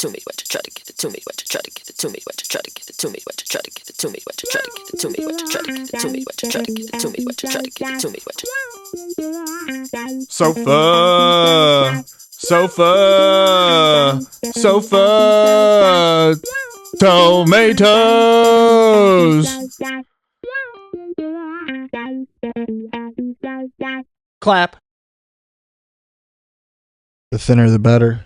to me, what you try to get it to me, what you try to get it to me, what you try to get it to me, what you try to get it to me, what you try to get it to me, what you try to get it to me, what you try to get it to me, what you try to get it to me, what you sofa, tomatoes. Clap. The thinner the better.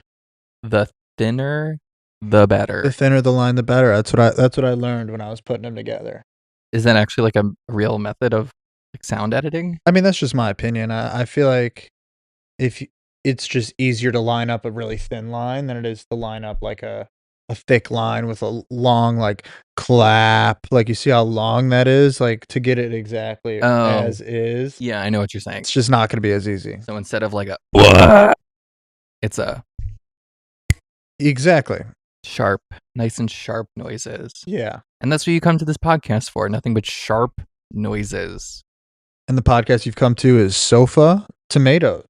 The thinner, the better. The thinner the line, the better. That's what I learned when I was putting them together. Is that actually like a real method of like sound editing? I mean, that's just my opinion. I feel like it's just easier to line up a really thin line than it is to line up like a thick line with a long like clap. Like you see how long that is, like to get it exactly as is. Yeah, I know what you're saying. It's just not going to be as easy. So instead of like a, it's a Exactly. sharp, nice and sharp noises. Yeah. And that's what you come to this podcast for. Nothing but sharp noises. And the podcast you've come to is Sofa Tomatoes.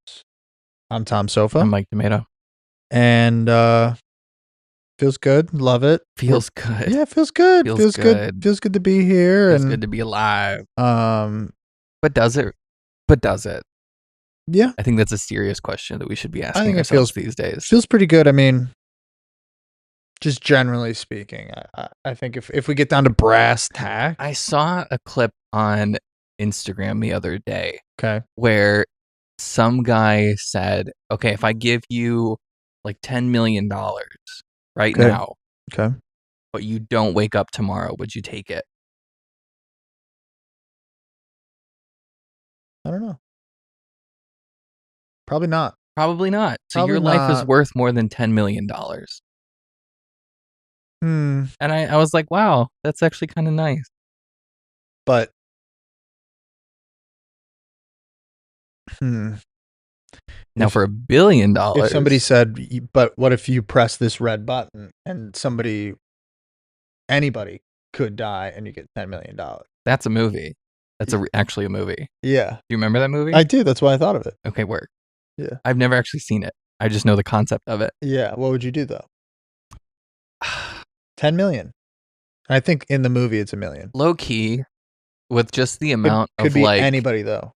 I'm Tom Sofa. I'm Mike Tomato. And feels good. Love it. Feels good. Yeah, it feels good. Feels good. Feels good to be here. Feels and good to be alive. But does it? But does it? Yeah. I think that's a serious question that we should be asking I think ourselves these days. Feels pretty good. I mean, just generally speaking, I think if we get down to brass tacks. I saw a clip on Instagram the other day. Okay. Where some guy said, okay, if I give you like $10 million right now, okay, but you don't wake up tomorrow, would you take it? I don't know. Probably not. Probably not. So Probably your life is not. worth more than $10 million. Hmm. And I was like, wow, that's actually kind of nice. But now for $1 billion, if somebody said, but what if you press this red button and anybody could die and you get $10 million? That's a movie. That's actually a movie. Yeah. Do you remember that movie? I do. That's why I thought of it. Okay, work. Yeah. I've never actually seen it. I just know the concept of it. Yeah. What would you do though? 10 million. I think in the movie it's $1 million. Low key, with just the amount could of be like anybody though.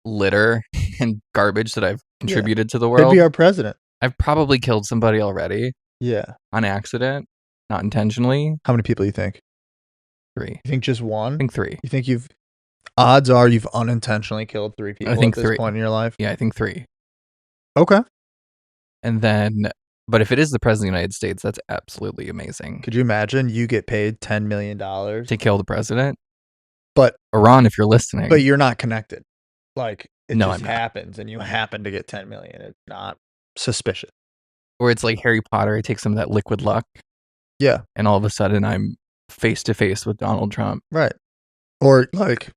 Litter and garbage that I've contributed to the world. Could be our president. I've probably killed somebody already. Yeah. On accident, not intentionally. How many people you think? 3. You think just one? I think 3. You think odds are you've unintentionally killed 3 people at this point in your life? Yeah, I think 3. Okay. And then, but if it is the president of the United States, that's absolutely amazing. Could you imagine you get paid $10 million to kill the president? But Iran, if you're listening. But you're not connected. Like it no, just happens and you happen to get 10 million. It's not suspicious. Or it's like Harry Potter. I take some of that liquid luck. Yeah. And all of a sudden I'm face to face with Donald Trump. Right. Or like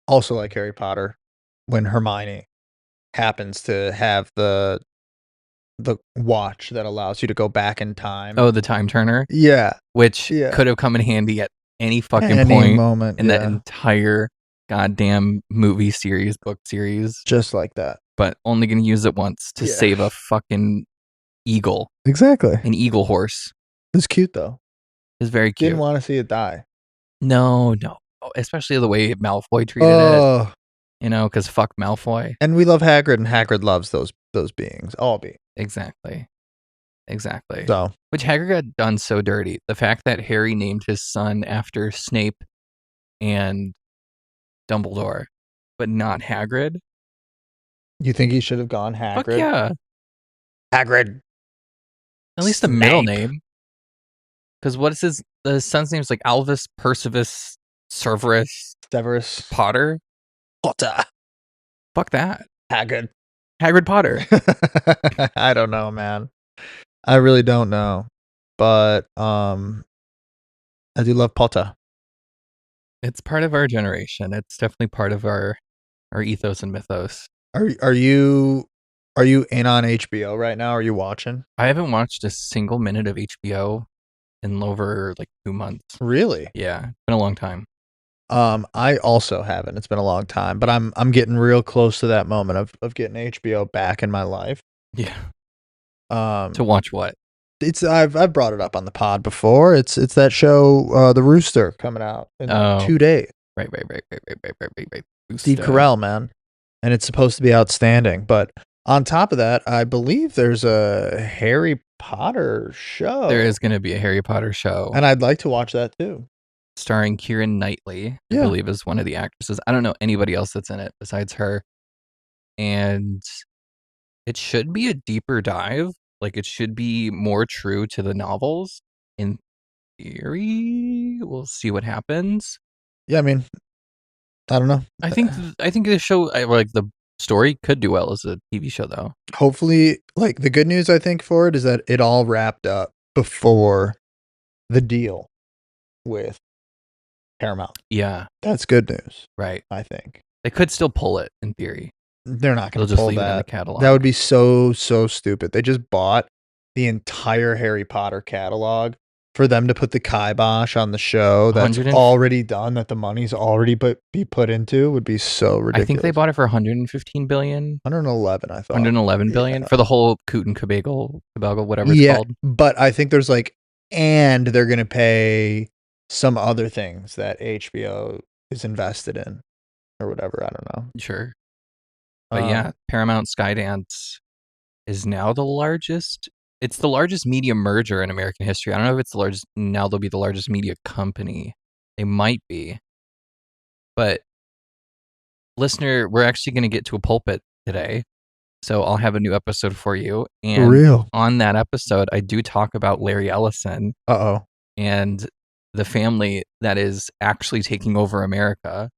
also like Harry Potter when Hermione happens to have the watch that allows you to go back in time. Oh, the time turner? Yeah. Which could have come in handy at any fucking moment in that entire goddamn movie series, book series. Just like that. But only going to use it once to save a fucking eagle. Exactly. An eagle horse. It's cute though. It's very cute. Didn't want to see it die. No. Especially the way Malfoy treated it. You know, because fuck Malfoy. And we love Hagrid, and Hagrid loves those beings. All beings. Exactly. So. Which Hagrid got done so dirty. The fact that Harry named his son after Snape and Dumbledore, but not Hagrid. You think he should have gone Hagrid? Fuck yeah. Hagrid. At least the middle name. Because what is the son's name is like Alvis Percival Severus Potter. Fuck that. Hagrid Potter. I don't know, man. I really don't know. But I do love Potter. It's part of our generation. It's definitely part of our ethos and mythos. Are you in on HBO right now? Are you watching? I haven't watched a single minute of HBO in over like 2 months. Really? Yeah, it's been a long time. I also haven't. It's been a long time, but I'm getting real close to that moment of getting HBO back in my life. Yeah. To watch what? I've brought it up on the pod before. It's that show, The Rooster, coming out in like 2 days. Right. Steve Carell, man, and it's supposed to be outstanding. But on top of that, I believe there's a Harry Potter show. There is going to be a Harry Potter show, and I'd like to watch that too. Starring Keira Knightley, I Yeah. believe is one of the actresses. I don't know anybody else that's in it besides her. And it should be a deeper dive. Like, it should be more true to the novels. In theory, we'll see what happens. Yeah, I mean, I don't know. I think the show, like the story, could do well as a TV show, though. Hopefully, like, the good news I think for it is that it all wrapped up before the deal with Paramount. Yeah, That's good news, right. I think. They could still pull it in theory. They're not They'll going to just pull leave it in the that. catalog. That would be so stupid. They just bought the entire Harry Potter catalog for them to put the kibosh on the show that's 100 and- already done, that the money's already be put into, would be so ridiculous. I think they bought it for 115 billion, 111, I thought. 111 billion Yeah. for the whole Coot and Cabogle, whatever it's called. But I think there's like, and they're going to pay some other things that HBO is invested in or whatever. I don't know. Sure. But yeah, Paramount Skydance is now the largest. It's the largest media merger in American history. I don't know if it's the largest. Now they'll be the largest media company. They might be. But listener, we're actually going to get to a pulpit today. So I'll have a new episode for you. And For real. on that episode, I do talk about Larry Ellison and the family that is actually taking over America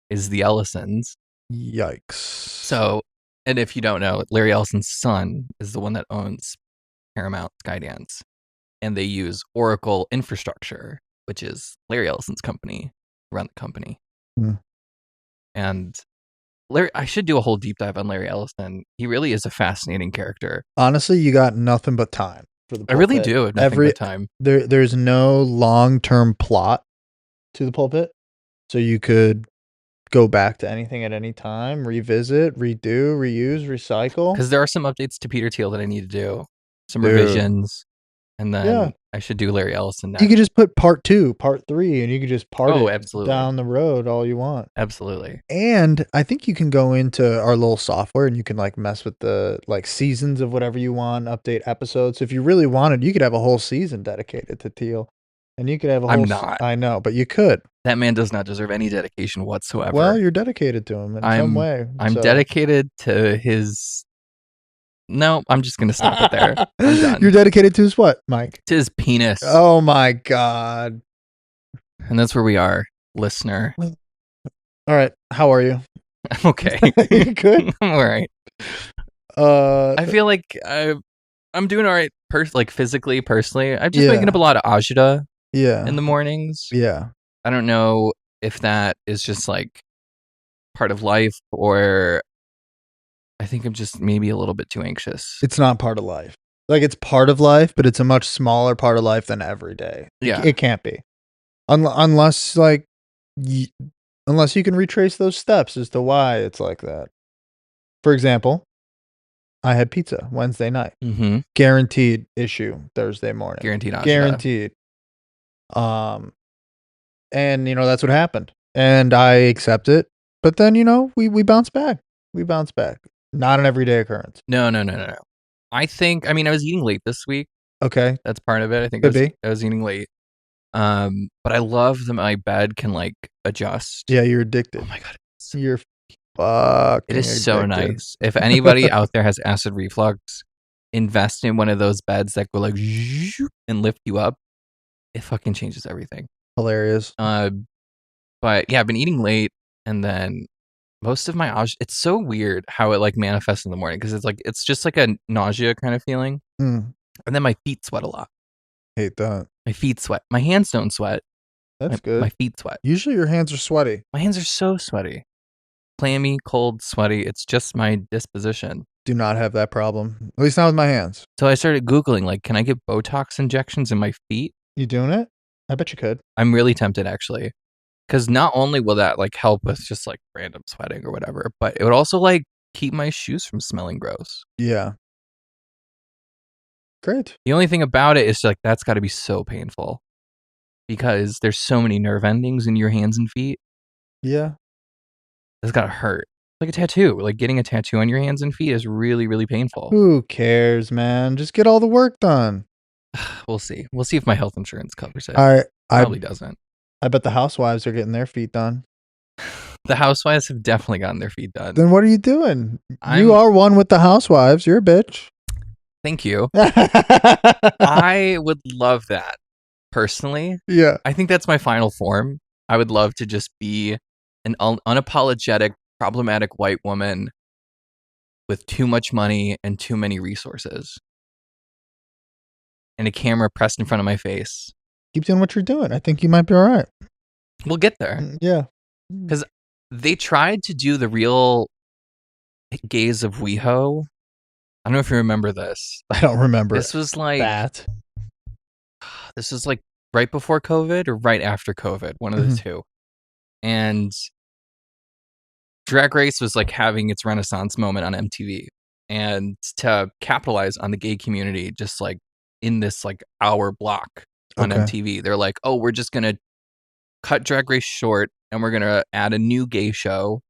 is the Ellisons. Yikes. So, and if you don't know, Larry Ellison's son is the one that owns Paramount Skydance. And they use Oracle Infrastructure, which is Larry Ellison's company, to run the company. Hmm. And Larry, I should do a whole deep dive on Larry Ellison. He really is a fascinating character. Honestly, you got nothing but time for the pulpit. I really do have nothing but time. There's no long-term plot to the pulpit. So you could go back to anything at any time, revisit, redo, reuse, recycle. Because there are some updates to Peter Thiel that I need to do, some Dude. revisions, and then Yeah. I should do Larry Ellison next. You could just put part 2, part 3, and you could just part it absolutely. down the road all you want. Absolutely. And I think you can go into our little software and you can like mess with the like seasons of whatever you want, update episodes. So if you really wanted, you could have a whole season dedicated to Teal. And you could have a whole I'm not. I know, but you could. That man does not deserve any dedication whatsoever. Well, you're dedicated to him in some way. I'm so. dedicated to his. No, I'm just going to stop it there. I'm done. You're dedicated to his what, Mike? To his penis. Oh my God. And that's where we are, listener. All right. How are you? Okay. You good? I'm all right. I feel like I'm doing all right, physically, personally. I'm just waking up a lot of agita in the mornings. Yeah. I don't know if that is just like part of life or I think I'm just maybe a little bit too anxious. It's not part of life. Like, it's part of life, but it's a much smaller part of life than every day. Yeah. It can't be. Unless, like, unless you can retrace those steps as to why it's like that. For example, I had pizza Wednesday night. Mm-hmm. Guaranteed issue Thursday morning. Guaranteed agita. Guaranteed. And, that's what happened. And I accept it. But then, we bounce back. We bounce back. Not an everyday occurrence. No. I was eating late this week. Okay. That's part of it. I think I was eating late. But I love that my bed can like adjust. Yeah, you're addicted. Oh my God. You're fucking It is so addicted. nice. If anybody out there has acid reflux, invest in one of those beds that go like and lift you up. It fucking changes everything. Hilarious. But yeah, I've been eating late and then most of my it's so weird how it like manifests in the morning because it's just like a nausea kind of feeling. Mm. And then my feet sweat a lot. Hate that. My feet sweat. My hands don't sweat. That's good. My feet sweat. Usually your hands are sweaty. My hands are so sweaty. Clammy, cold, sweaty. It's just my disposition. Do not have that problem. At least not with my hands. So I started Googling, like, can I get Botox injections in my feet? You doing it? I bet you could. I'm really tempted, actually. Because not only will that, like, help with just, like, random sweating or whatever, but it would also, like, keep my shoes from smelling gross. Yeah. Great. The only thing about it is like that's got to be so painful because there's so many nerve endings in your hands and feet. Yeah. That's got to hurt. Like a tattoo. Like getting a tattoo on your hands and feet is really, really painful. Who cares, man? Just get all the work done. We'll see. We'll see if my health insurance covers it. I Probably doesn't. I bet the housewives are getting their feet done. The housewives have definitely gotten their feet done. Then what are you doing? I'm- You are one with the housewives. You're a bitch. Thank you. I would love that personally. Yeah. I think that's my final form. I would love to just be an unapologetic, problematic white woman with too much money and too many resources. And a camera pressed in front of my face. Keep doing what you're doing. I think you might be all right. We'll get there. Yeah. They tried to do the real gaze of WeHo. I don't know if you remember this. I don't remember This was like that. This was like right before COVID or right after COVID, one of the two. And Drag Race was like having its renaissance moment on MTV. And to capitalize on the gay community, just like in this like hour block on MTV, they're like, oh, we're just going to cut Drag Race short and we're going to add a new gay show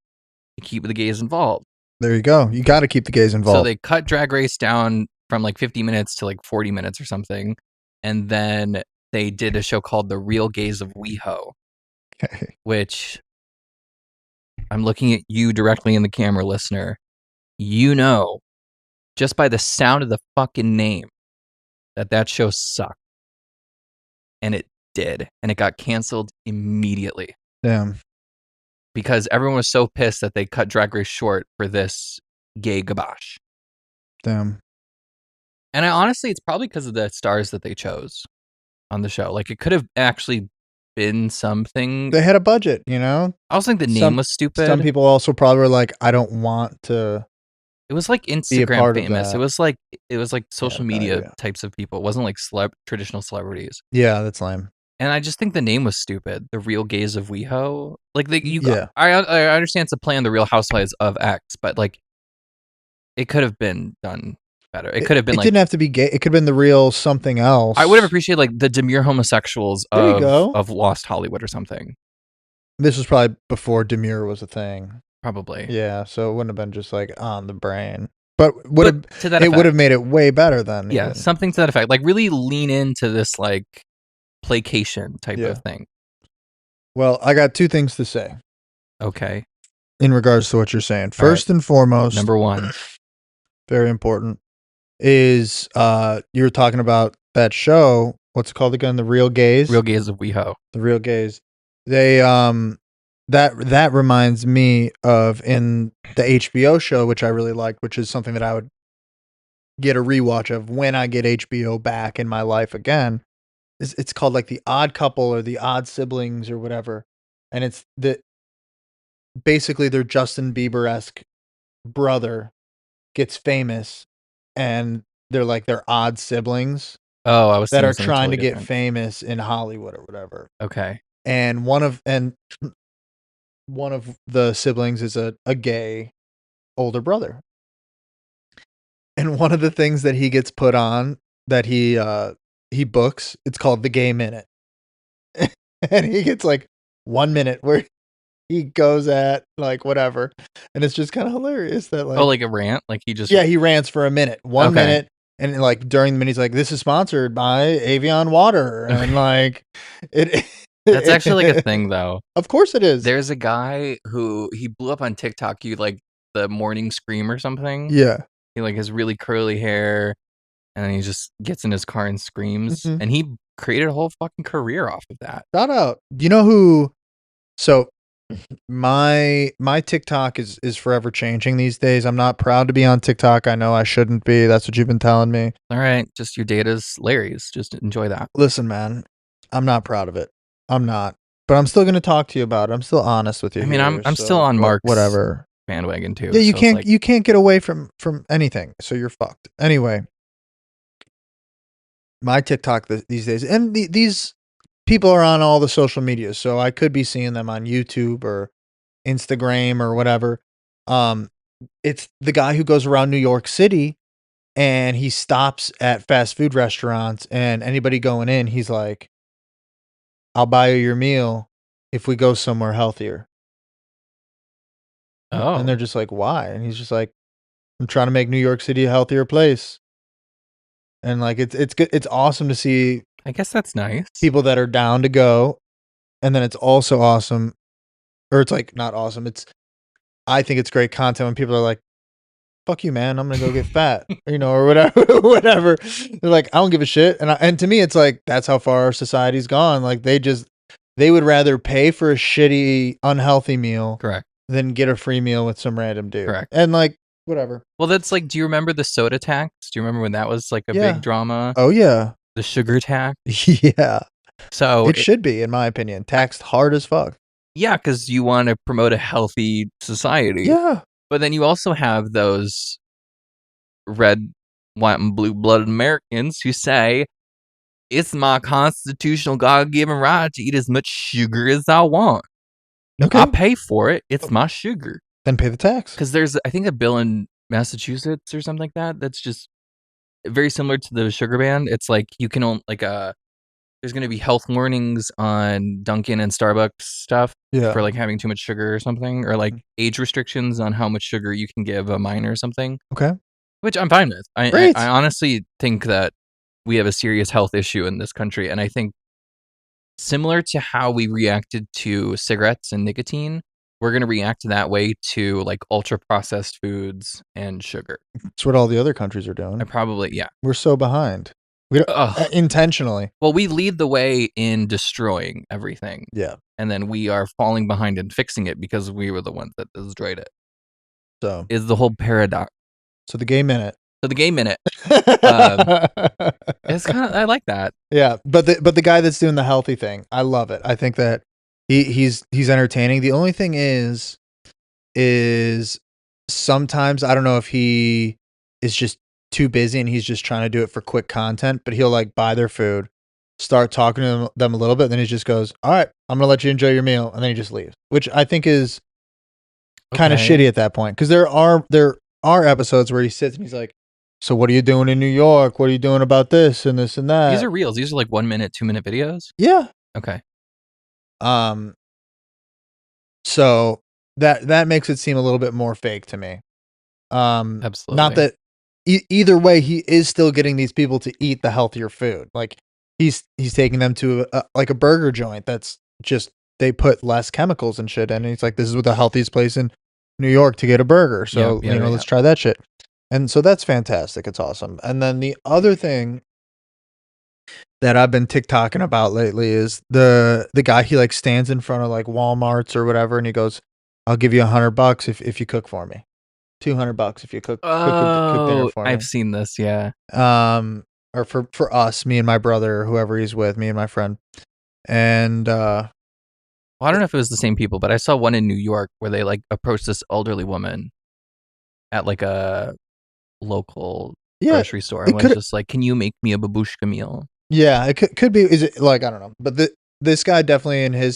to keep the gays involved. There you go. You got to keep the gays involved. So they cut Drag Race down from like 50 minutes to like 40 minutes or something. And then they did a show called The Real Gays of WeHo, which I'm looking at you directly in the camera, listener. You know, just by the sound of the fucking name, that show sucked. And it did. And it got canceled immediately. Damn. Because everyone was so pissed that they cut Drag Race short for this gay gabosh. Damn. And honestly, it's probably because of the stars that they chose on the show. Like, it could have actually been something. They had a budget, you know? I also think the name was stupid. Some people also probably were like, I don't want to. It was like Instagram famous. It was like social media types of people. It wasn't like traditional celebrities. Yeah, that's lame. And I just think the name was stupid. The Real Gays of WeHo. Like Yeah. I understand it's a play on the Real Housewives of X, but like it could have been done better. It could have been it didn't have to be gay. It could have been the real something else. I would have appreciated like the demure homosexuals of Lost Hollywood or something. This was probably before demure was a thing. Probably. Yeah, so it wouldn't have been just like on the brain. But it would have made it way better then. Yeah, even. Something to that effect. Like really lean into this like placation type of thing. Well, I got two things to say. Okay. In regards to what you're saying. First and foremost, number one, very important, is you were talking about that show. What's it called again? The Real Gays? Real Gays of WeHo. The Real Gays. They that reminds me of in the HBO show, which I really liked, which is something that I would get a rewatch of when I get HBO back in my life again. It's called like The Odd Couple or The Odd Siblings or whatever. And it's basically their Justin Bieber-esque brother gets famous and they're like their odd siblings. Oh, I was that are trying to get famous in Hollywood or whatever. Okay. And one of the siblings is a gay older brother. And one of the things that he gets put on that he books, it's called The Gay Minute. And he gets like 1 minute where he goes at like whatever. And it's just kind of hilarious that like, oh, like a rant? Like he just, he rants for a minute, 1 minute. And like during the minute, he's like, this is sponsored by Avion Water. And like that's actually like a thing though. Of course it is. There's a guy who he blew up on TikTok. You like the morning scream or something. Yeah. He like has really curly hair and he just gets in his car and screams. Mhm. And he created a whole fucking career off of that. Shout out. Do you know who? So my TikTok is forever changing these days. I'm not proud to be on TikTok. I know I shouldn't be. That's what you've been telling me. All right. Just your data's Larry's. Just enjoy that. Listen, man, I'm not proud of it. I'm not. But I'm still going to talk to you about it. I'm still honest with you. I mean, I'm still on Mark's whatever bandwagon too. Yeah, you so can't you can't get away from anything. So you're fucked. Anyway, my TikTok these days, and these people are on all the social media, so I could be seeing them on YouTube or Instagram or whatever. It's the guy who goes around New York City and he stops at fast food restaurants, and anybody going in, he's like, "I'll buy you your meal if we go somewhere healthier." Oh, And they're just like, "Why?" And he's just like, "I'm trying to make New York City a healthier place." And like it's good. It's awesome to see I guess that's nice. people that are down to go, and then it's also awesome, or it's like not awesome. I think it's great content when people are like, "Fuck you, man! I'm gonna go get fat," or whatever. Whatever. They're like, "I don't give a shit." And to me, it's like that's how far our society's gone. Like they would rather pay for a shitty, unhealthy meal Correct. than get a free meal with some random dude. Correct. And like whatever. Well, that's like, do you remember the soda tax? Do you remember when that was like a Yeah. big drama? Oh yeah. The sugar tax. Yeah. So It should be, in my opinion, taxed hard as fuck. yeah, because you want to promote a healthy society. Yeah. But then you also have those red, white, and blue-blooded Americans who say, it's my constitutional God-given right to eat as much sugar as I want. Okay. I pay for it. It's my sugar. Then pay the tax. Because there's, I think, a bill in Massachusetts or something like that that's just very similar to the sugar ban. It's like you can only, there's going to be health warnings on Dunkin' and Starbucks stuff Yeah. for like having too much sugar or something, or like age restrictions on how much sugar you can give a minor or something. Okay. Which I'm fine with. Great. I honestly think that we have a serious health issue in this country, and I think similar to how we reacted to cigarettes and nicotine, we're going to react that way to like ultra processed foods and sugar. That's what all the other countries are doing. Yeah. We're so behind. We don't, intentionally. Well, we lead the way in destroying everything. Yeah. And then we are falling behind in fixing it because we were the ones that destroyed it. So is the whole paradox. So the gay minute. So the gay minute. It's kind of, I like that. Yeah, but the guy that's doing the healthy thing, I love it. I think that he's entertaining. The only thing is sometimes I don't know if he is just too busy and he's just trying to do it for quick content, but he'll like buy their food, start talking to them a little bit, then he just goes, "All right, I'm gonna let you enjoy your meal," and then he just leaves, which I think is kind of shitty at that point, because there are episodes where he sits and he's like, "So what are you doing in New York? What are you doing about this and this and that?" These are reels. These are like 1 minute, 2 minute videos. Yeah. Okay. So that makes it seem a little bit more fake to me. Absolutely. Not that either way, he is still getting these people to eat the healthier food. Like he's taking them to like a burger joint that's just, they put less chemicals and shit in, and he's like, "This is the healthiest place in New York to get a burger. So let's try that shit." And so that's fantastic. It's awesome. And then the other thing that I've been TikToking about lately is the guy, he like stands in front of like Walmarts or whatever, and he goes, "I'll give you $100 if you cook for me. $200 if you cook dinner for me." I've seen this, yeah. Or for us, me and my brother, or whoever he's with, me and my friend. And well, I don't know if it was the same people, but I saw one in New York where they like approached this elderly woman at like a local grocery store and was just like, "Can you make me a babushka meal?" Yeah, it could be. Is it like, I don't know, but this guy definitely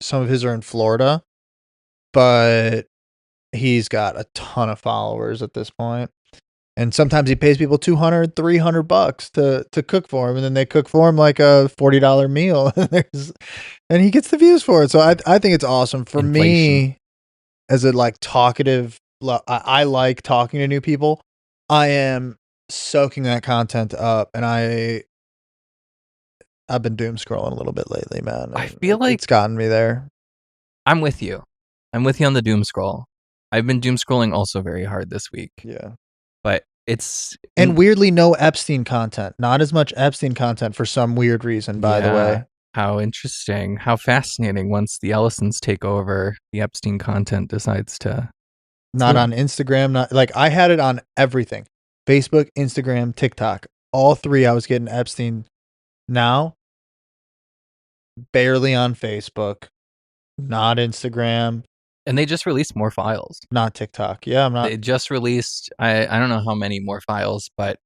some of his are in Florida, but he's got a ton of followers at this point, and sometimes he pays people $200, $300 to cook for him, and then they cook for him like a $40 meal, and he gets the views for it. So I think it's awesome. For me, as a like talkative, I like talking to new people. I am soaking that content up, and I've been doom scrolling a little bit lately, man. I feel like it's gotten me there. I'm with you. I'm with you on the doom scroll. I've been doom scrolling also very hard this week. Yeah. But it's... And weirdly, no Epstein content. Not as much Epstein content for some weird reason, by the way. How interesting. How fascinating. Once the Ellisons take over, the Epstein content decides to... Not on Instagram. Not like, I had it on everything. Facebook, Instagram, TikTok. All three I was getting Epstein. Now, barely on Facebook. Not Instagram. And they just released more files. Not TikTok. Yeah, I'm not. They just released, I don't know how many more files, but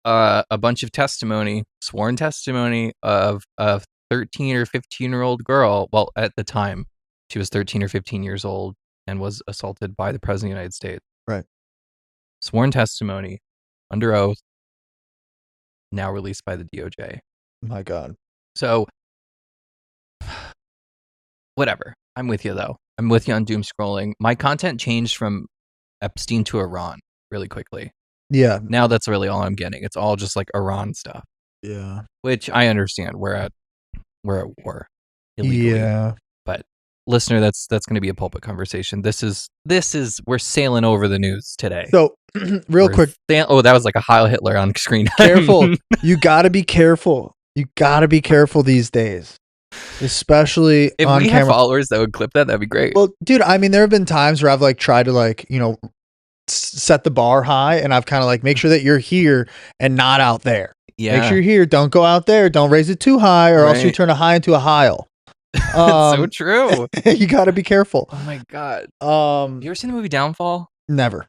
a bunch of testimony, sworn testimony of a 13 or 15-year-old girl. Well, at the time, she was 13 or 15 years old and was assaulted by the President of the United States. Right. Sworn testimony under oath, now released by the DOJ. My God. So, whatever. I'm with you, though. I'm with you on doom scrolling. My content changed from Epstein to Iran really quickly. Yeah. Now that's really all I'm getting. It's all just like Iran stuff, Yeah. which I understand. We're at war illegally. Yeah. But listener, that's going to be a pulpit conversation. This is we're sailing over the news today. So, real quick, that was like a Heil Hitler on screen. careful. You got to be careful. You got to be careful these days, especially if on we camera. had followers that would clip that'd be great. Well, dude, I mean, there have been times where I've like tried to like, you know, set the bar high, and I've kind of like make sure that you're here and not out there. Yeah, Make sure you're here. Don't go out there. Don't raise it too high, or else you Right. turn a high into a Heil. It's so true. You got to be careful. Oh my god. You ever seen the movie Downfall? Never.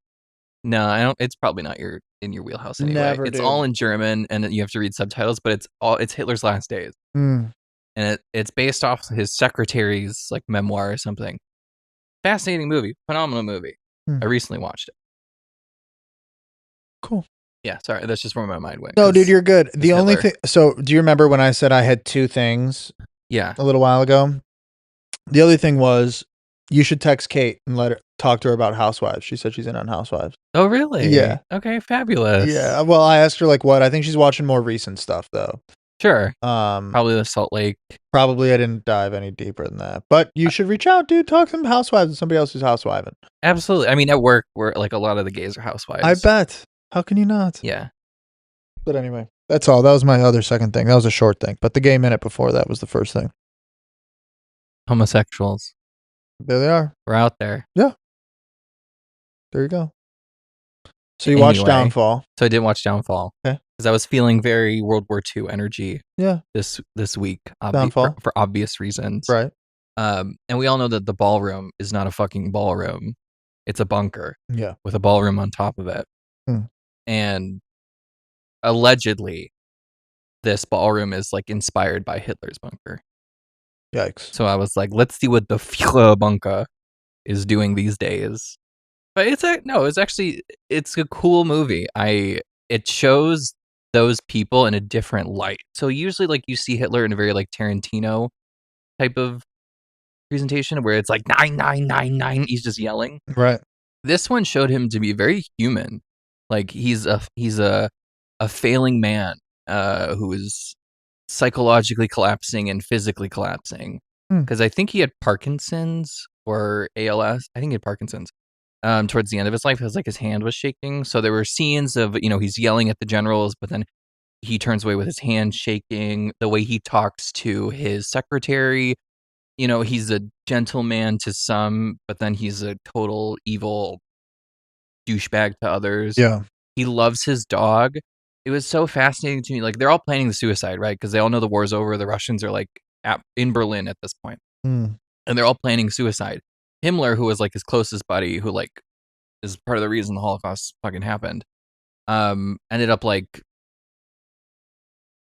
No, I don't. It's probably not in your wheelhouse anyway. Never, it's dude. all in German, and you have to read subtitles. But it's Hitler's last days, Mm. and it's based off his secretary's like memoir or something. Fascinating movie, phenomenal movie. I recently watched it. Cool. Yeah, sorry, that's just where my mind went. No, 'cause dude, you're good. The it's only Hitler. thing. So, do you remember when I said I had two things Yeah, a little while ago? The other thing was you should text Kate and let her talk to her about Housewives. She said she's in on Housewives. Oh, really? Yeah. Okay, fabulous. Yeah. Well, I asked her like what. I think she's watching more recent stuff though. Sure. Probably Probably the Salt Lake. I didn't dive any deeper than that. But you should reach out, dude. Talk to some housewives and somebody else who's housewiving. Absolutely. I mean, at work, where like a lot of the gays are housewives. I bet. How can you not? Yeah. But anyway, that's all. That was my other second thing. That was a short thing. But the gay minute before that was the first thing. Homosexuals. There they are. We're out there. There you go. So you watched Anyway. Downfall. So I did watch Downfall. Okay. Because I was feeling very World War II energy. Yeah. This week. Downfall. For obvious reasons. Right. And we all know that the ballroom is not a fucking ballroom. It's a bunker Yeah. with a ballroom on top of it. Hmm. And allegedly, this ballroom is like inspired by Hitler's bunker. Yikes. So I was like, let's see what the Führer bunker is doing these days. But it's a cool movie. It shows those people in a different light. So usually like you see Hitler in a very like Tarantino type of presentation where it's like 999. He's just yelling. Right. This one showed him to be very human. Like he's a failing man who is psychologically collapsing and physically collapsing. Because I think he had Parkinson's or ALS. I think he had Parkinson's. Towards the end of his life, because like his hand was shaking. So there were scenes of he's yelling at the generals, but then he turns away with his hand shaking. The way he talks to his secretary, he's a gentleman to some, but then he's a total evil douchebag to others. Yeah. He loves his dog. It was so fascinating to me. Like they're all planning the suicide, right? Because they all know the war's over. The Russians are like in Berlin at this point, and they're all planning suicide. Himmler, who was like his closest buddy, who like is part of the reason the Holocaust fucking happened, ended up like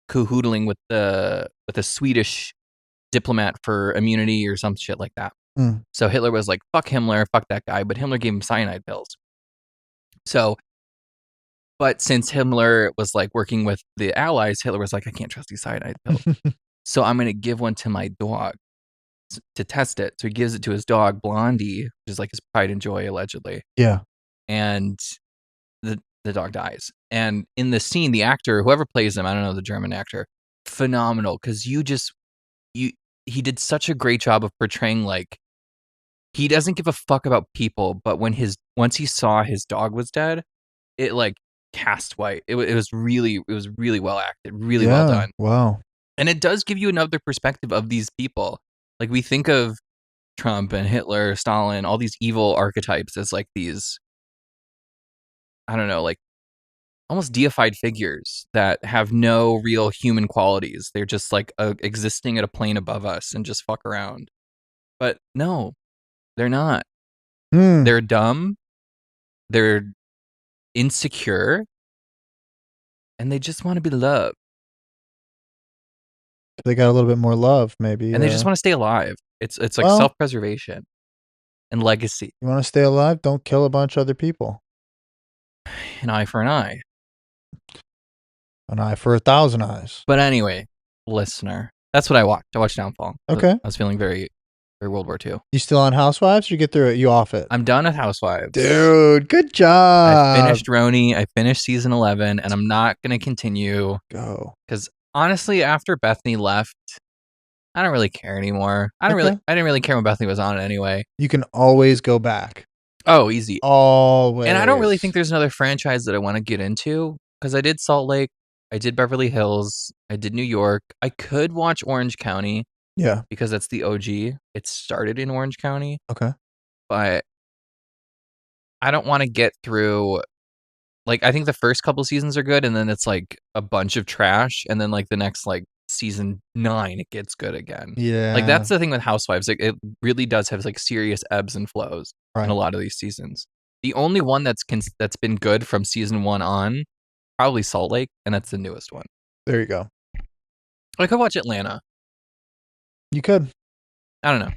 cahoodling with a Swedish diplomat for immunity or some shit like that. So Hitler was like, fuck Himmler, fuck that guy, but Himmler gave him cyanide pills. So, but since Himmler was like working with the Allies, Hitler was like, I can't trust these cyanide pills. So I'm going to give one to my dog to test it. So he gives it to his dog, Blondie, which is like his pride and joy, allegedly. Yeah. And the dog dies. And in the scene, the actor, whoever plays him, I don't know, the German actor, phenomenal. Because he did such a great job of portraying like he doesn't give a fuck about people, but once he saw his dog was dead, it like cast white. It was really well acted, really well done. Wow. And it does give you another perspective of these people. Like we think of Trump and Hitler, Stalin, all these evil archetypes as like these, I don't know, like almost deified figures that have no real human qualities. They're just like existing at a plane above us and just fuck around. But no, they're not. They're dumb. They're insecure. And they just want to be loved. They got a little bit more love, maybe. And they just want to stay alive. It's like Well- self-preservation and legacy. You want to stay alive? Don't kill a bunch of other people. An eye for an eye. An eye for 1,000 eyes. But anyway, listener, that's what I watched. I watched Downfall. Okay. I was feeling very World War II. You still on Housewives? Or you get through it? You off it? I'm done with Housewives. Dude, good job. I finished Roni. I finished season 11, and I'm not going to continue. Go. Because honestly, after Bethany left, I don't really care anymore. I didn't really care when Bethany was on it anyway. You can always go back. Oh, easy. Always. And I don't really think there's another franchise that I want to get into, because I did Salt Lake, I did Beverly Hills, I did New York. I could watch Orange County. Yeah. Because that's the OG. It started in Orange County. Okay. But I don't want to get through, like, I think the first couple seasons are good, and then it's like a bunch of trash, and then like the next like season 9 it gets good again. Yeah. Like, that's the thing with Housewives. Like, it really does have like serious ebbs and flows in a lot of these seasons. The only one that's been good from season 1 on, probably Salt Lake, and that's the newest one. There you go. I could watch Atlanta. You could. I don't know.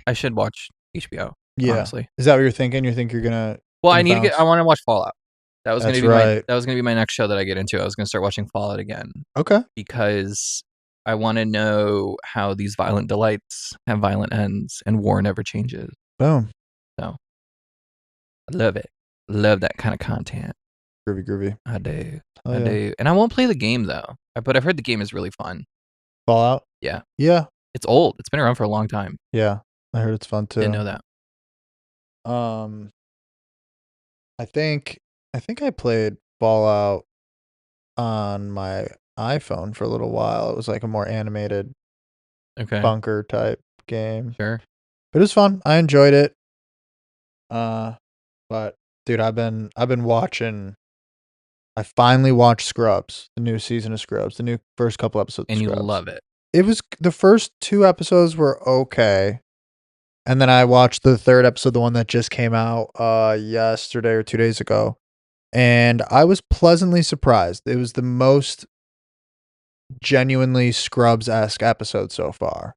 I should watch HBO. Yeah. Honestly. Is that what you're thinking? You think you're gonna? Well, I want to watch Fallout. That was going to be right. that was going to be my next show that I get into. I was going to start watching Fallout again. Okay. Because I want to know how these violent delights have violent ends, and war never changes. Boom. So, I love it. Love that kind of content. Groovy. I do. Oh, I yeah. do. And I won't play the game though. But I've heard the game is really fun. Fallout. Yeah. Yeah. It's old. It's been around for a long time. Yeah. I heard it's fun too. Didn't know that. I think I played Fallout on my iPhone for a little while. It was like a more animated bunker type game. Sure. But it was fun. I enjoyed it. But dude, I've been watching. I finally watched Scrubs, the new season of Scrubs, the new first couple episodes. And of you Scrubs. love it. It was the first 2 episodes were okay. And then I watched the 3rd episode, the one that just came out yesterday or 2 days ago. And I was pleasantly surprised. It was the most genuinely Scrubs-esque episode so far.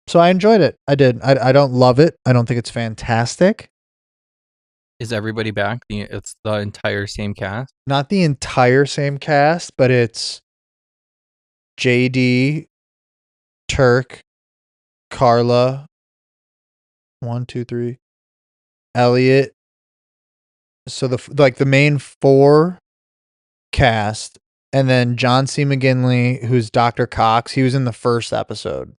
So I enjoyed it. I did. I don't love it. I don't think it's fantastic. Is everybody back? It's the entire same cast? Not the entire same cast, but it's JD, Turk, Carla, 1, 2, 3, Elliot. So the main 4 cast, and then John C. McGinley, who's Dr. Cox. He was in the first episode.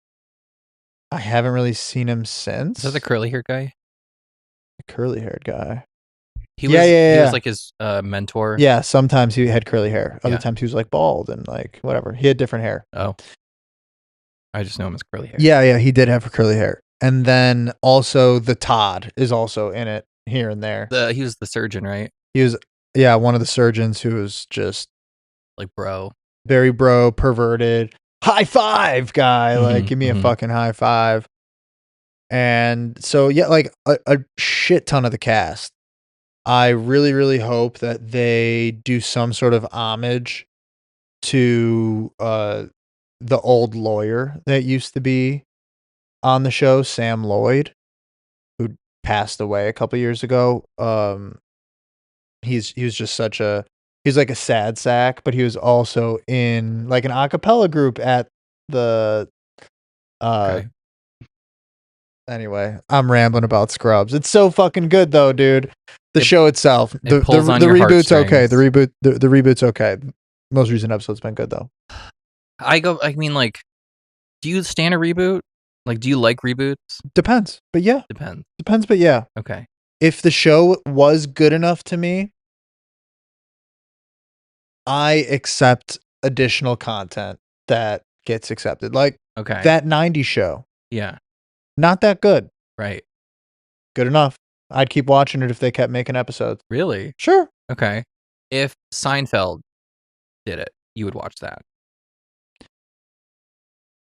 I haven't really seen him since. Is that the curly hair guy? The curly haired guy. He was like his mentor. Yeah, sometimes he had curly hair. Other times he was like bald and like whatever. He had different hair. Oh. I just know him as curly hair. Yeah, he did have curly hair. And then also the Todd is also in it here and there. He was the surgeon, right? He was one of the surgeons who was just like very perverted. High five guy, like give me a fucking high five. And so like a shit ton of the cast. I really, really hope that they do some sort of homage to the old lawyer that used to be on the show, Sam Lloyd, who passed away a couple years ago. He was just he's like a sad sack, but he was also in like an a cappella group at the Anyway, I'm rambling about Scrubs. It's so fucking good though, dude. The show itself, the reboot's okay. The reboot's okay. Most recent episode's been good though. I mean, like, do you stand a reboot? Like, do you like reboots? Depends, but yeah. Depends, but yeah. Okay. If the show was good enough to me, I accept additional content that gets accepted. Like that 90s show. Yeah. Not that good. Right. Good enough. I'd keep watching it if they kept making episodes. Really? Sure. Okay. If Seinfeld did it, you would watch that.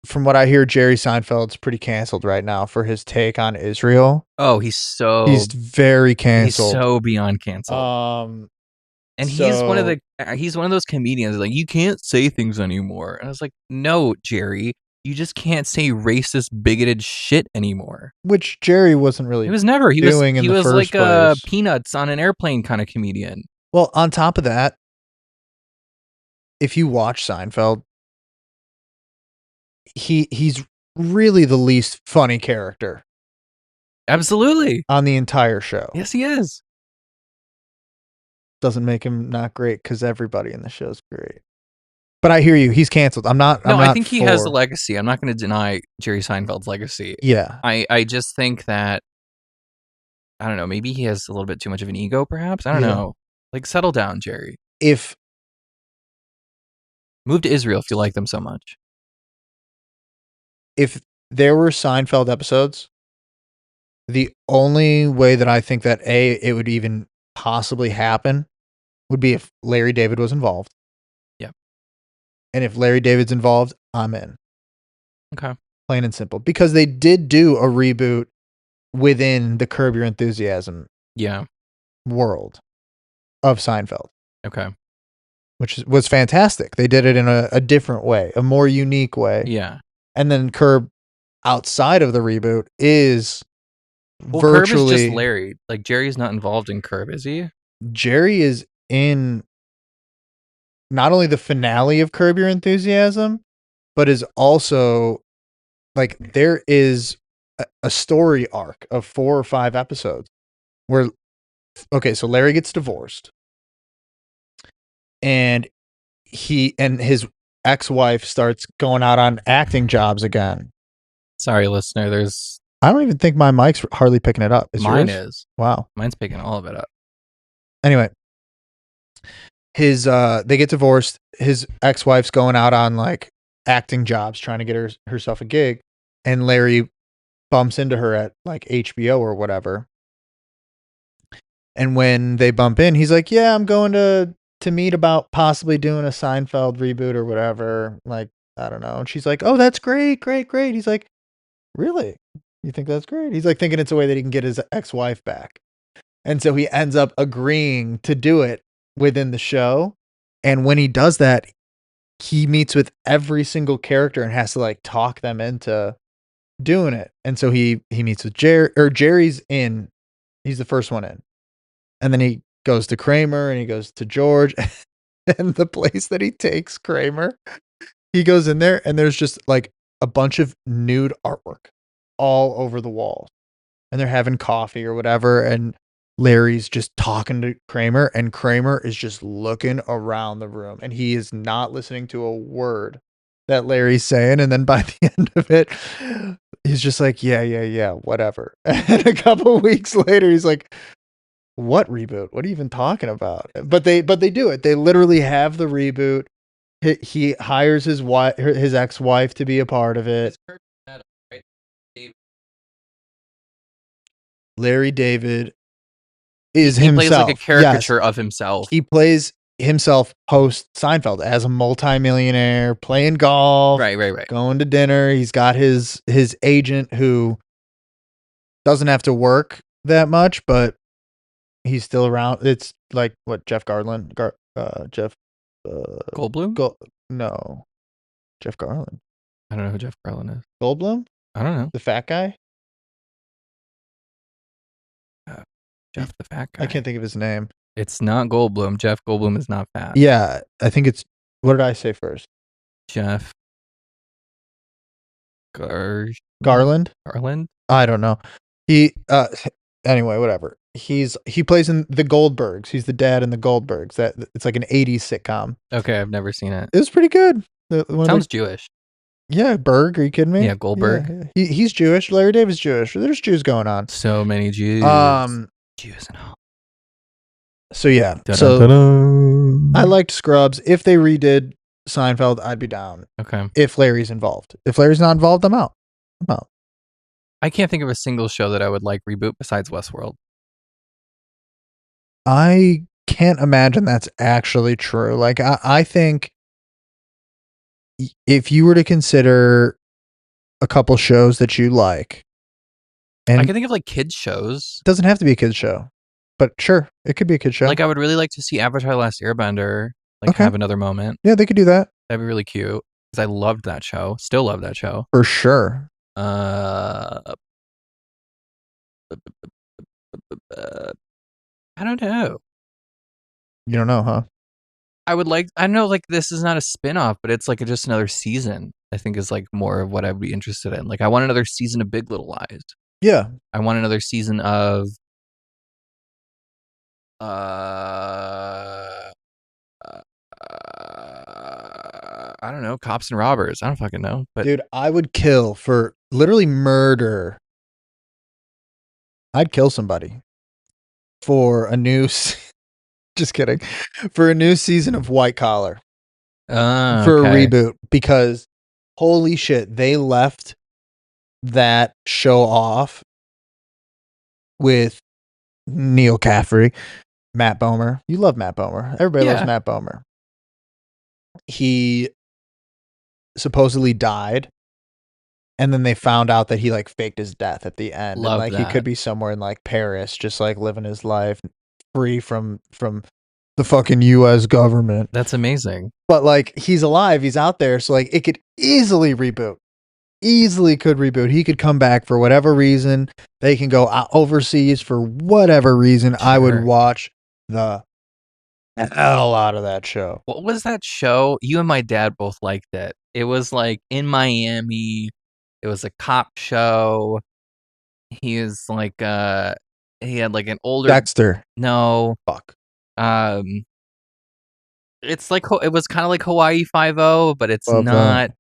From what I hear, Jerry Seinfeld's pretty canceled right now for his take on Israel. Oh, he's very canceled. He's so beyond canceled. And he's one of those comedians like, you can't say things anymore. And I was like, no, Jerry, you just can't say racist, bigoted shit anymore. Which Jerry wasn't really. He was never. He doing was. He was like a Peanuts on an airplane kind of comedian. Well, on top of that, if you watch Seinfeld, he's really the least funny character Absolutely. on the entire show. Yes, he is. Doesn't make him not great because everybody in the show's great. But I hear you. He's canceled. I'm not. No, I'm not I think he has a for- legacy. I'm not going to deny Jerry Seinfeld's legacy. Yeah. I just think that, I don't know, maybe he has a little bit too much of an ego, perhaps. I don't Yeah. know. Like, settle down, Jerry. If Move to Israel if you like them so much. there were Seinfeld episodes, the only way that I think that it would even possibly happen would be if Larry David was involved. Yeah. And if Larry David's involved, I'm in. Okay. Plain and simple. Because they did do a reboot within the Curb Your Enthusiasm Yeah. world of Seinfeld, Okay. which was fantastic. They did it in a different way, a more unique way. Yeah. And then Curb outside of the reboot is Well, virtually Curb is just Larry. Like, Jerry's not involved in Curb, is he? Jerry is in not only the finale of Curb Your Enthusiasm, but is also like there is a story arc of 4 or 5 episodes where so Larry gets divorced and his ex-wife starts going out on acting jobs again. Sorry, listener. There's I don't even think my mic's hardly picking it up. Is mine yours? is. Wow. Mine's picking all of it up. Anyway, they get divorced. His ex-wife's going out on like acting jobs, trying to get herself a gig, and Larry bumps into her at like HBO or whatever. And when they bump in, he's like, "Yeah, I'm going to meet about possibly doing a Seinfeld reboot or whatever." Like, I don't know. And she's like, "Oh, that's great, great, great." He's like, "Really? You think that's great?" He's like thinking it's a way that he can get his ex-wife back. And so he ends up agreeing to do it within the show. And when he does that, he meets with every single character and has to like talk them into doing it. And so he meets with Jerry's in. He's the first one in. And then he goes to Kramer and he goes to George. And the place that he takes Kramer, he goes in there and there's just like a bunch of nude artwork all over the walls. And they're having coffee or whatever. And Larry's just talking to Kramer and Kramer is just looking around the room and he is not listening to a word that Larry's saying. And then by the end of it, he's just like, yeah, whatever. And a couple of weeks later, he's like, what reboot? What are you even talking about? But they do it. They literally have the reboot. He hires his ex-wife to be a part of it. Larry David is he himself. plays like a caricature Yes. of himself. He plays himself post Seinfeld as a multimillionaire, playing golf, Right. going to dinner. He's got his agent who doesn't have to work that much, but he's still around. It's like what Jeff Garland, Jeff Goldblum? No, Jeff Garland. I don't know who Jeff Garland is. Goldblum, I don't know. the fat guy. Jeff the fat guy. I can't think of his name. It's not Goldblum. Jeff Goldblum is not fat. Yeah, I think it's. What did I say first? Jeff Garland. Garland? I don't know. He anyway, whatever. He plays in the Goldbergs. He's the dad in the Goldbergs. It's like an 80s sitcom. Okay, I've never seen it. It was pretty good. Sounds Jewish. Yeah, Berg, are you kidding me? Yeah, Goldberg. Yeah. He's Jewish. Larry David's Jewish. There's Jews going on. So many Jews. Jews and all. So yeah. Dun-dun-dun-dun. I liked Scrubs. If they redid Seinfeld, I'd be down. Okay. If Larry's involved. If Larry's not involved, I'm out. I can't think of a single show that I would like reboot besides Westworld. I can't imagine that's actually true. Like, I think if you were to consider a couple shows that you like, and I can think of like kids shows. it doesn't have to be a kids show, but sure, it could be a kids show. Like I would really like to see Avatar: Last Airbender like Okay. have another moment. Yeah, they could do that That'd be really cute because I loved that show. Still love that show. for sure. I don't know. You don't know, huh? I would like. I know, like this is not a spin-off, but it's like just another season. I think is like more of what I'd be interested in. Like I want another season of Big Little Lies. Yeah. I want another season of I don't know, Cops and Robbers. I don't fucking know, but Dude, I would kill for literally murder. I'd kill somebody for a new just kidding. For a new season of White Collar. For a okay. reboot, because holy shit, they left that show off with Neil Caffrey, Matt Bomer. You love Matt Bomer. Everybody loves Yeah. Matt Bomer. He supposedly died, and then they found out that he like faked his death at the end. Love and like he that. could be somewhere in like Paris, just like living his life free from the fucking US government. That's amazing. But like he's alive, he's out there, so like it could easily reboot. Easily could reboot. He could come back for whatever reason. They can go overseas for whatever reason. I would Sure. watch the hell out of that show. What was that show? You and my dad both liked it. It was like in Miami. It was a cop show. He is like he had like an older Dexter. no. Fuck. It's like it was kind of like Hawaii 5-0, but it's Love not.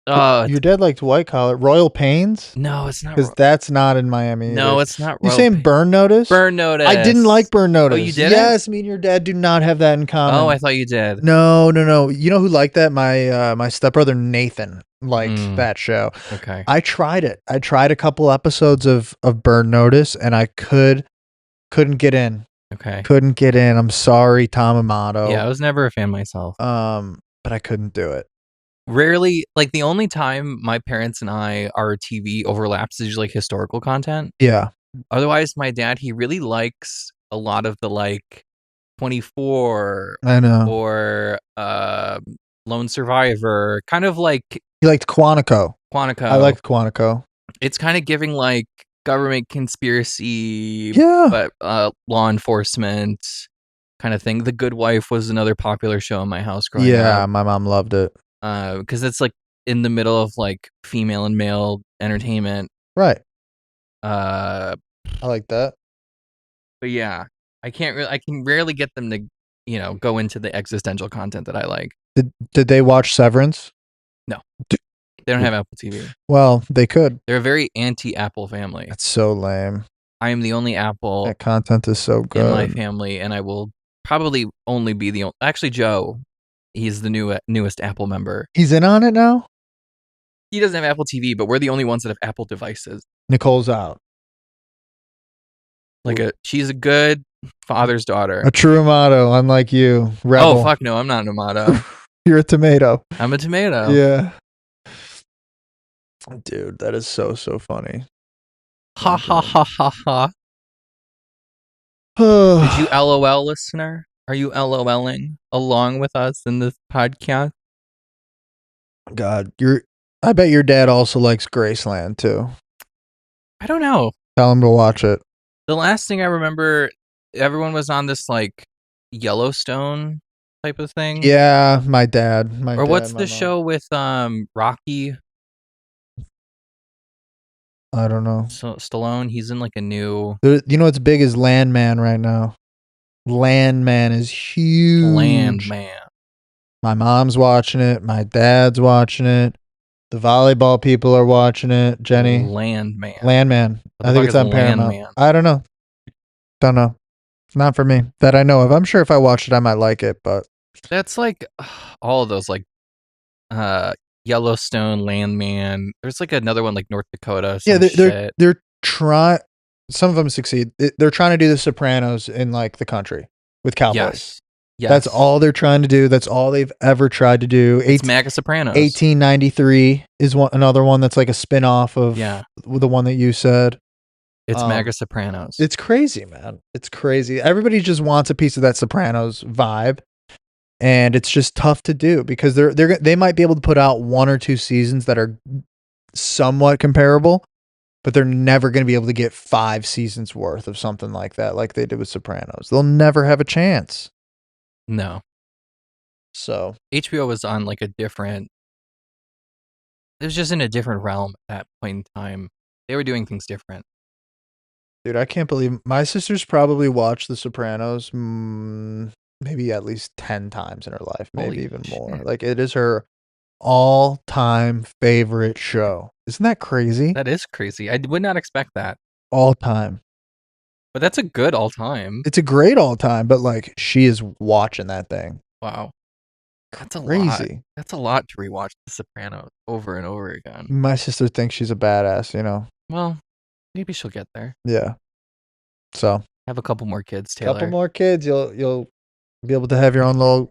Oh, Your dad liked White Collar. Royal Pains? no, it's not. Because that's not in Miami. No, either. it's not. You Royal saying Pain- Burn Notice? Burn Notice. I didn't like Burn Notice. you didn't? Yes, me and your dad do not have that in common. Oh, I thought you did. No. You know who liked that? My stepbrother Nathan liked that show. Okay. I tried it. I tried a couple episodes of Burn Notice, and I couldn't get in. Okay. Couldn't get in. I'm sorry, Tom Amato. Yeah, I was never a fan myself. But I couldn't do it. Rarely, like the only time my parents and our TV overlaps is usually like historical content. Yeah. Otherwise, my dad, he really likes a lot of the like 24 I know. or Lone Survivor, kind of like He liked Quantico. Quantico. I liked Quantico. It's kind of giving like government conspiracy, Yeah. but law enforcement kind of thing. The Good Wife was another popular show in my house growing Yeah, up. my mom loved it. Because it's like in the middle of like female and male entertainment. Right. I like that. But yeah, I can rarely get them to, go into the existential content that I like. Did they watch Severance? No. They don't have Apple TV. Well, they could. They're a very anti-Apple family. That's so lame. I am the only Apple That content is so good. in my family, and I will probably only be the only. Actually, Joe, he's the newest Apple member. He's in on it now? He doesn't have Apple TV, but we're the only ones that have Apple devices. Nicole's out. She's a good father's daughter. A true Amato, unlike you. Rebel. Oh, fuck no, I'm not an Amato. You're a tomato. I'm a tomato. Yeah. Dude, that is so funny. Ha ha ha ha ha. Did Did you LOL, listener? Are you LOLing along with us in this podcast? God, I bet your dad also likes Graceland too. I don't know. Tell him to watch it. The last thing I remember, everyone was on this like Yellowstone type of thing. Yeah, my dad. Or what's the show with Rocky? I don't know. So Stallone, he's in like a new You know what's big is Landman right now. Landman is huge. Landman. My mom's watching it. My dad's watching it. The volleyball people are watching it. Jenny. Landman. Landman. What the I think fuck it's is on Paramount. Landman? I don't know. Don't know. Not for me. That I know of. I'm sure if I watched it, I might like it, but That's like all of those like Yellowstone, Landman. There's like another one like North Dakota. yeah, Shit. they're trying. Some of them succeed. They're trying to do the Sopranos in like the country with cowboys. Yes. Yes. That's all they're trying to do. That's all they've ever tried to do. It's MAGA Sopranos. 1893 is another one that's like a spin-off of the one that you said. It's MAGA Sopranos. It's crazy, man. It's crazy. Everybody just wants a piece of that Sopranos vibe, and it's just tough to do because they might be able to put out one or two seasons that are somewhat comparable, but they're never going to be able to get 5 seasons worth of something like that, like they did with Sopranos. They'll never have a chance. No. So HBO was on like a different. It was just in a different realm at that point in time. They were doing things different. dude, I can't believe my sister's probably watched The Sopranos maybe at least 10 times in her life, maybe Holy even more. shit. Like it is her all-time favorite show. Isn't that crazy? That is crazy. I would not expect that. All time. But that's a good all time. It's a great all-time, but like she is watching that thing. Wow. That's a lot. Crazy. That's a lot to rewatch The Sopranos over and over again. My sister thinks she's a badass, you know. Well, maybe she'll get there. Yeah. So, Have a couple more kids, Taylor. couple more kids, you'll be able to have your own little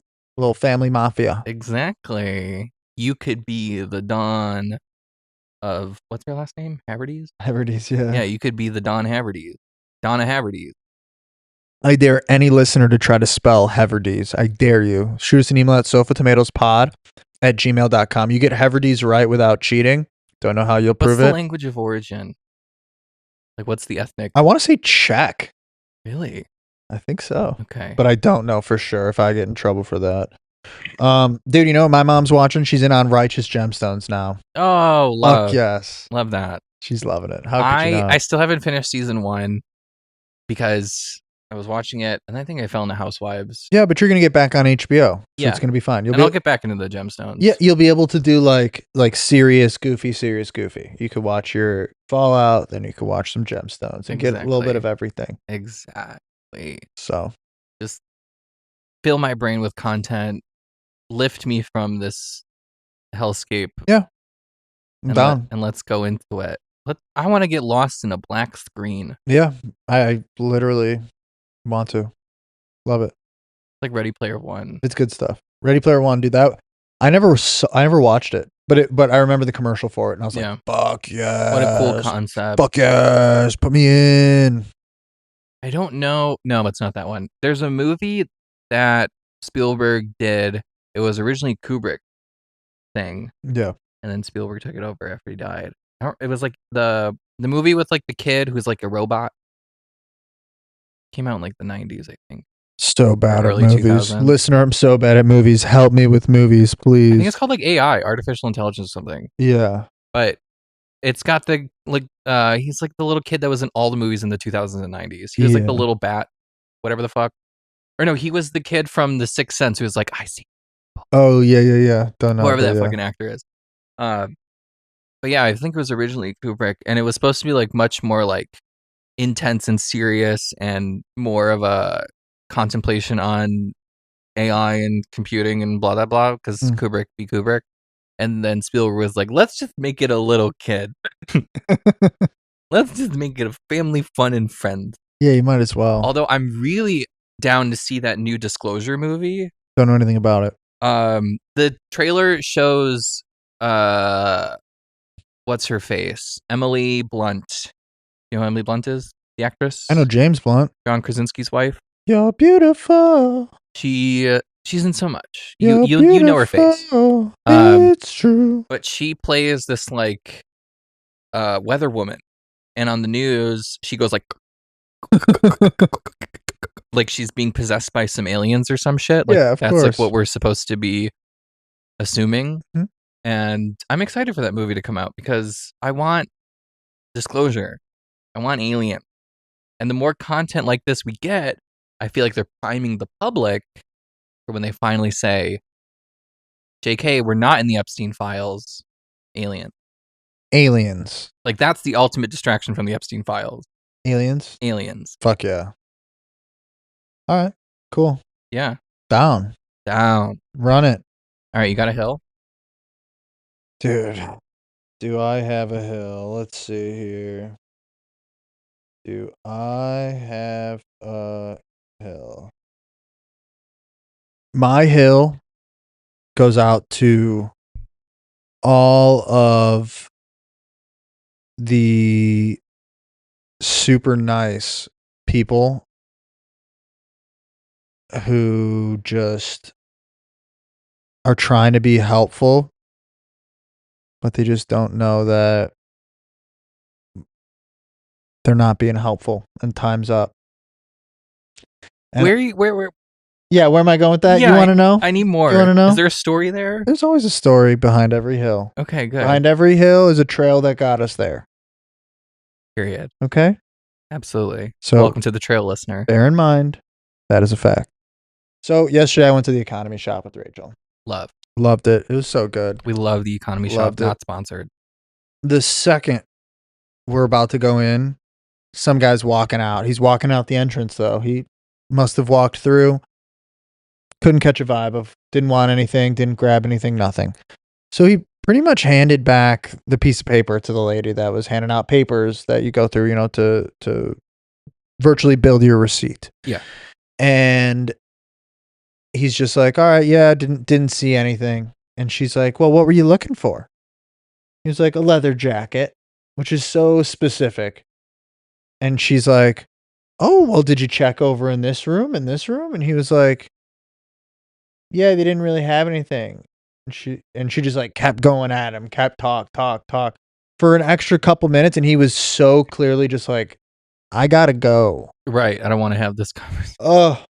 family mafia. Exactly. You could be the Don of what's her last name? Haverty's? Haverty's, yeah. Yeah, you could be the Don Haverty's. Donna Haverty's. I dare any listener to try to spell Haverty's. I dare you. Shoot us an email at sofatomatoespod@gmail.com. You get Haverty's right without cheating. Don't know how you'll What's prove the it. language of origin? Like, what's the ethnic? I want to say Czech. Really? I think so. Okay. But I don't know for sure if I get in trouble for that. Dude, you know what my mom's watching? She's in on Righteous Gemstones now. Oh, love. Fuck yes. Love that. She's loving it. How could you not? I still haven't finished season 1 because I was watching it and I think I fell into Housewives. Yeah, but you're gonna get back on HBO, so Yeah. it's gonna be fine. I'll get back into the Gemstones. Yeah, you'll be able to do like serious goofy. You could watch your Fallout, then you could watch some Gemstones and get a little bit Exactly. of everything. Exactly. So Just fill my brain with content, lift me from this hellscape. I'm down. And let's go into it. I want to get lost in a black screen. Yeah, I literally want to. Love it. Like Ready Player One. It's good stuff. Ready Player One, dude. That I never watched it, but I remember the commercial for it, and I was Yeah. like, "Fuck yes! What a cool concept. Fuck yes! Put me in." I don't know. No, it's not that one. There's a movie that Spielberg did. It was originally Kubrick thing, Yeah. and then Spielberg took it over after he died. It was like the movie with like the kid who's like a robot. Came out in like the 90s, I think. So bad at early movies. 2000s. Listener, I'm so bad at movies. Help me with movies, I please. think it's called like AI, artificial intelligence or something. Yeah. But it's got the he's like the little kid that was in all the movies in the 2000s and 90s. He was like the Yeah. little bat, whatever the fuck. Or no, he was the kid from The Sixth Sense who was like, I see Oh yeah. Don't know. whoever but that yeah. fucking actor is. But yeah, I think it was originally Kubrick, and it was supposed to be like much more like intense and serious and more of a contemplation on AI and computing and blah blah blah because Kubrick be Kubrick. And then Spielberg was like, let's just make it a little kid. Let's just make it a family fun and friends. Yeah, you might as well. Although I'm really down to see that new Disclosure movie. Don't know anything about it. The trailer shows what's her face? Emily Blunt. You know who Emily Blunt is? The actress? I know James Blunt. John Krasinski's wife. You're beautiful. She's in so much. You're You know her face. beautiful. Um, It's true. But she plays this like weather woman. And on the news, she goes like like she's being possessed by some aliens or some shit. Like, Yeah, of that's course. like what we're supposed to be assuming. Mhm. And I'm excited for that movie to come out because I want disclosure. I want Alien. And the more content like this we get, I feel like they're priming the public for when they finally say, JK, we're not in the Epstein files. Alien. Aliens. Like that's the ultimate distraction from the Epstein files. Aliens. Aliens. Fuck yeah. All right. Cool. Yeah. Down. Run it. All right, you got a hill? Dude. Do I have a hill? Let's see here. Do I have a hill? My hill goes out to all of the super nice people who just are trying to be helpful, but they just don't know that they're not being helpful and time's up. And where yeah, where am I going with that? Yeah, You want to know? I need more. You want to know? Is there a story there? There's always a story behind every hill. Okay, good. Behind every hill is a trail that got us there. Period. Okay? Absolutely. So Welcome to the trail, listener. bear in mind, that is a fact. So yesterday I went to the economy shop with Rachel. Loved it. It was so good. We love the economy Loved shop, it. not sponsored. The second we're about to go in, some guy's walking out. He's walking out the entrance though. He must have walked through. Couldn't catch a vibe of, didn't want anything, didn't grab anything, nothing. So he pretty much handed back the piece of paper to the lady that was handing out papers that you go through, to virtually build your receipt. Yeah. And he's just like, all right, yeah, didn't see anything. And she's like, well, what were you looking for? He was like, a leather jacket, which is so specific. And she's like, oh, well, did you check over in this room, in this room? And he was like, yeah, they didn't really have anything. And she just like kept going at him, kept talk for an extra couple minutes. And he was so clearly just like, I gotta go. Right. I don't want to have this conversation. Oh,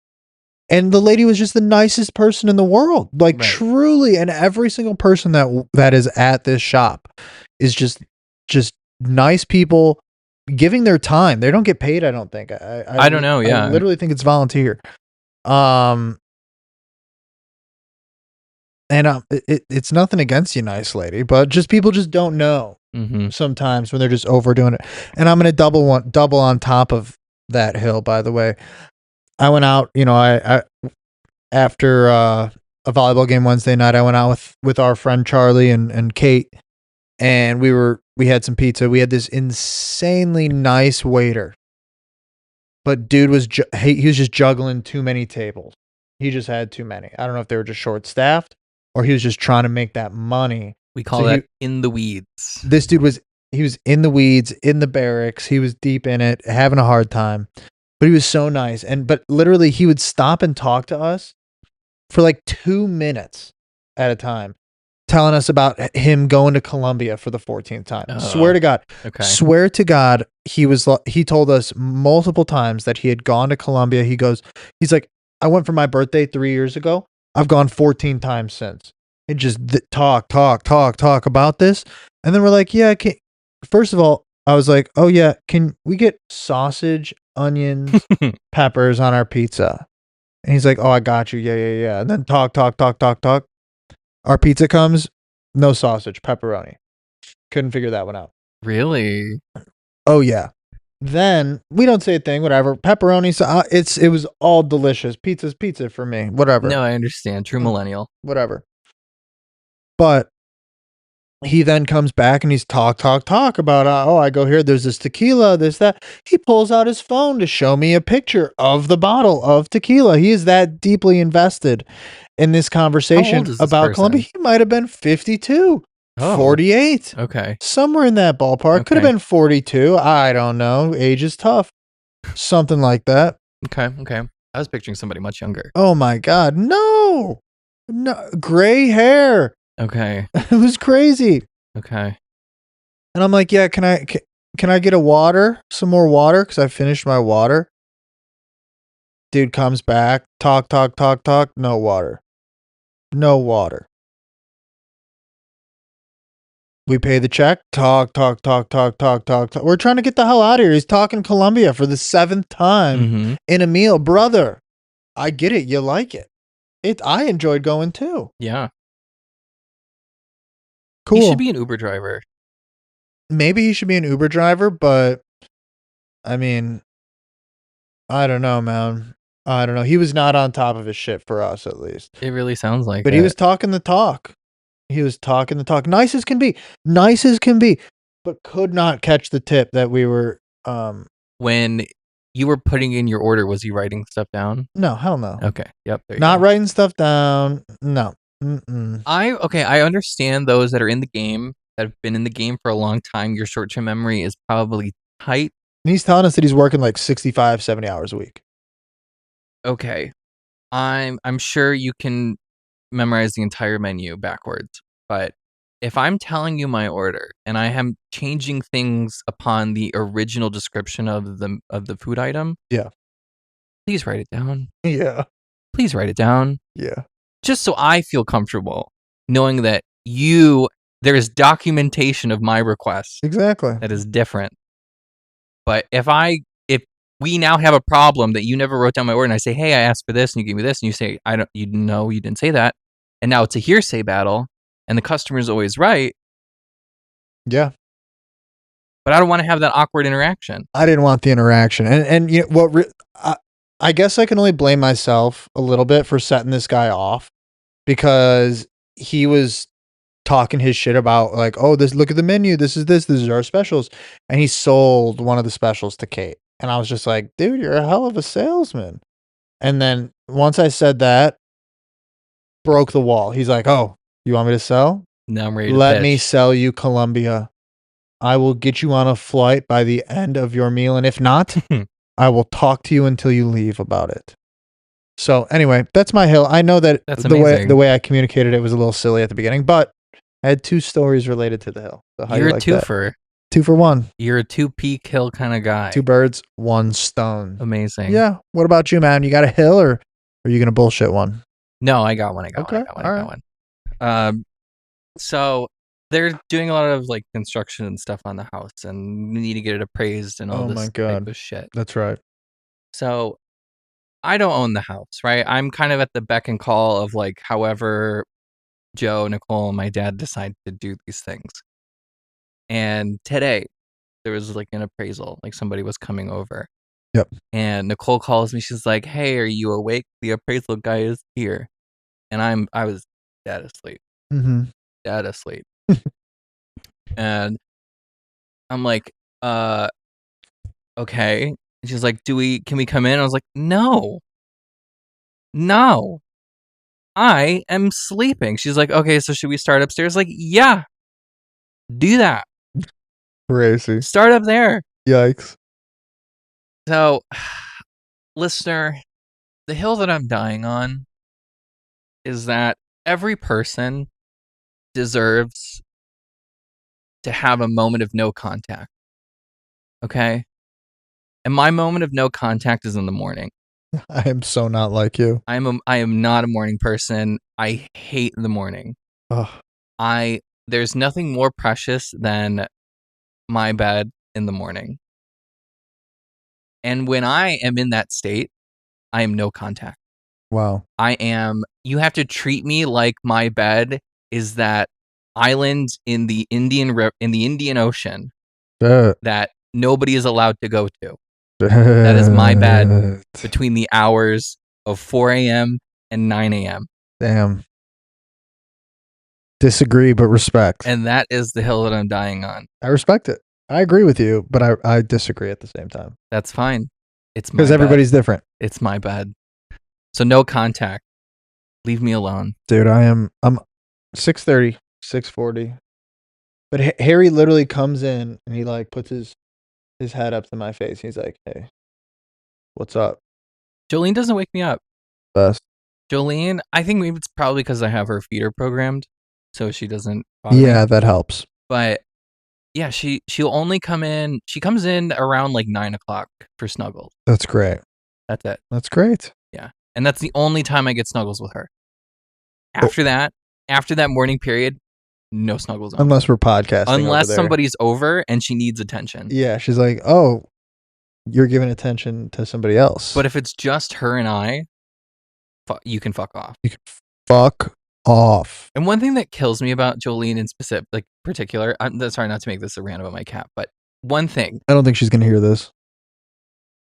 and the lady was just the nicest person in the world, like Right. truly. And every single person that is at this shop is just nice people giving their time. They don't get paid. I don't think. I don't know. Yeah. I literally think it's volunteer. And it's nothing against you, nice lady, but just people just don't know sometimes when they're just overdoing it. And I'm gonna double on top of that hill. By the way, I went out. I after a volleyball game Wednesday night, I went out with our friend Charlie and Kate, and we had some pizza. We had this insanely nice waiter, but dude was he was just juggling too many tables. He just had too many. I don't know if they were just short staffed or he was just trying to make that money. We call that in the weeds. This dude was in the weeds, in the barracks. He was deep in it, having a hard time, but he was so nice. But literally he would stop and talk to us for like 2 minutes at a time, telling us about him going to Colombia for the 14th time. Swear to God. Okay. Swear to God. He told us multiple times that he had gone to Colombia. He's like, I went for my birthday 3 years ago. I've gone 14 times since. And just talk about this. And then we're like, yeah, first of all, I was like, oh yeah, can we get sausage, onions, peppers on our pizza? And he's like, oh, I got you. Yeah. And then talk. Our pizza comes, no sausage, pepperoni. Couldn't figure that one out. Really? Oh yeah. Then we don't say a thing, whatever. Pepperoni, so it was all delicious. Pizza's pizza for me, whatever. No, I understand. True millennial. Whatever. But he then comes back and he's talk about, I go here, there's this tequila, this, that. He pulls out his phone to show me a picture of the bottle of tequila. He is that deeply invested in this conversation How old is this about person? Colombia. He might have been 52. 48. Okay. Somewhere in that ballpark. Could have Okay. been 42. I don't know. Age is tough. Something like that. Okay. I was picturing somebody much younger. Oh my God. No. Gray hair. Okay. It was crazy. Okay. And I'm like, yeah, can I get a water? Some more water? Because I finished my water. Dude comes back. Talk. No water. No water. We pay the check. Talk. We're trying to get the hell out of here. He's talking Colombia for the 7th time in a meal. Brother, I get it. You like it. I enjoyed going too. Yeah. Cool. He should be an Uber driver. Maybe he should be an Uber driver, but I mean, I don't know, man. I don't know. He was not on top of his shit for us, at least. It really sounds like But it. he was talking the talk. Nice as can be, but could not catch the tip that we were. When you were putting in your order, was he writing stuff down? No, hell no. Okay. Yep. There you Not go. writing stuff down. No. I understand those that are in the game, that have been in the game for a long time. Your short-term memory is probably tight. And he's telling us that he's working like 65, 70 hours a week. Okay. I'm sure you can memorize the entire menu backwards, but if I'm telling you my order and I am changing things upon the original description of the food item, Yeah. please write it down. Yeah. Please write it down. Yeah. Just so I feel comfortable knowing that there is documentation of my request Exactly. that is different. But if we now have a problem that you never wrote down my order and I say, hey, I asked for this and you gave me this and you say, you didn't say that. And now it's a hearsay battle and the customer is always right. Yeah. But I don't want to have that awkward interaction. I didn't want the interaction. And you know I guess I can only blame myself a little bit for setting this guy off because he was talking his shit about like, oh, look at the menu. This is our specials. And he sold one of the specials to Kate. And I was just like, dude, you're a hell of a salesman. And then once I said that, broke the wall. He's like, oh, you want me to sell? Now I'm ready to Let pitch. me sell you Colombia. I will get you on a flight by the end of your meal. And if not, I will talk to you until you leave about it. So anyway, that's my hill. I know that That's the amazing. way I communicated it was a little silly at the beginning, but I had 2 stories related to the hill. So how You're you a like that? twofer. 2 for 1. You're a 2-peak hill kind of guy. 2 birds, 1 stone. Amazing. Yeah. What about you, man? You got a hill or are you gonna bullshit one? No, I got one. Okay, I got one. So they're doing a lot of like construction and stuff on the house, and we need to get it appraised and all Oh this my type God. of shit. That's right. So I don't own the house, right? I'm kind of at the beck and call of like however Joe, Nicole, and my dad decide to do these things. And today there was like an appraisal, like somebody was coming over. Yep. And Nicole calls me. She's like, "Hey, are you awake? The appraisal guy is here." And I was dead asleep. Mm-hmm. Dead asleep. And I'm like, okay. And she's like, can we come in? I was like, no, I am sleeping. She's like, okay, so should we start upstairs? Like, yeah, do that. Crazy. Start up there. Yikes. So, listener, the hill that I'm dying on is that every person deserves to have a moment of no contact. Okay? And my moment of no contact is in the morning. I am so not like you. I am not a morning person. I hate the morning. Ugh. There's nothing more precious than my bed in the morning. And when I am in that state, I am no contact. Wow. You have to treat me like my bed is that island in the Indian Ocean that nobody is allowed to go to. That is my bed between the hours of 4 a.m. and 9 a.m. Damn. Disagree, but respect. And that is the hill that I'm dying on. I respect it. I agree with you, but I disagree at the same time. That's fine. It's because everybody's different. It's my bed. So no contact. Leave me alone. Dude, I'm 6:30, 6:40. But Harry literally comes in and he like puts his head up to my face. He's like, "Hey, what's up?" Jolene doesn't wake me up. Best. Jolene, I think maybe it's probably because I have her feeder programmed, so she doesn't bother Yeah, me. that helps. But yeah, she'll only come in. She comes in around like 9 o'clock for snuggles. That's great. That's it. That's great. Yeah, and that's the only time I get snuggles with her. After that morning period, no snuggles. Unless we're podcasting. Unless somebody's over and she needs attention. Yeah, she's like, "Oh, you're giving attention to somebody else." But if it's just her and I, you can fuck off. You can fuck off. And one thing that kills me about Jolene in particular, I'm sorry not to make this a rant about my cat, but one thing. I don't think she's gonna hear this.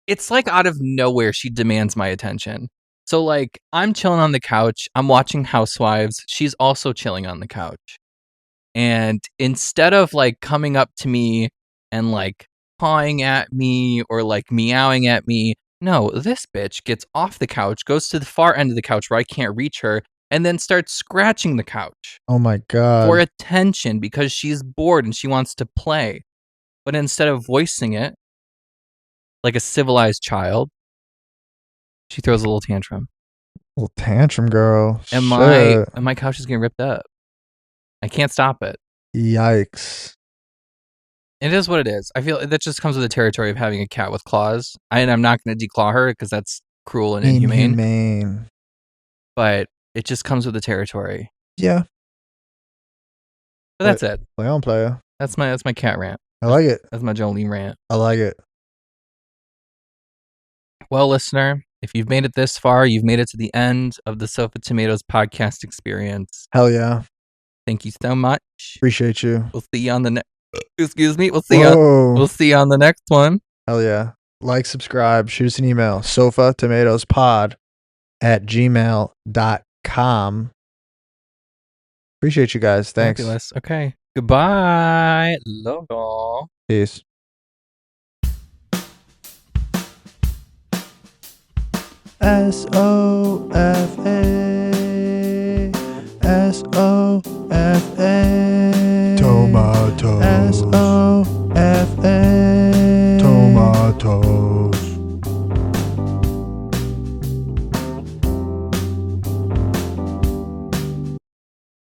It's like out of nowhere, she demands my attention. So like, I'm chilling on the couch, I'm watching Housewives, she's also chilling on the couch. And instead of like coming up to me and like pawing at me or like meowing at me, no, this bitch gets off the couch, goes to the far end of the couch where I can't reach her, and then starts scratching the couch. Oh my God. For attention because she's bored and she wants to play. But instead of voicing it like a civilized child, she throws a little tantrum. Little tantrum girl. And my couch is getting ripped up. I can't stop it. Yikes. It is what it is. I feel that just comes with the territory of having a cat with claws. I'm not going to declaw her because that's cruel and inhumane. Inhumane. But it just comes with the territory. Yeah. But that's it. Play on, player. That's my cat rant. I like it. That's my Jolene rant. I like it. Well, listener, if you've made it this far, you've made it to the end of the Sofa Tomatoes podcast experience. Hell yeah. Thank you so much. Appreciate you. We'll see you on the next. Excuse me. We'll see you on the next one. Hell yeah. Like, subscribe, shoot us an email. sofatomatoespod@gmail.com. Appreciate you guys. Thanks. Fabulous. Okay. Goodbye. Love y'all. Peace. SOFA. SOFA. Tomato. SOFA.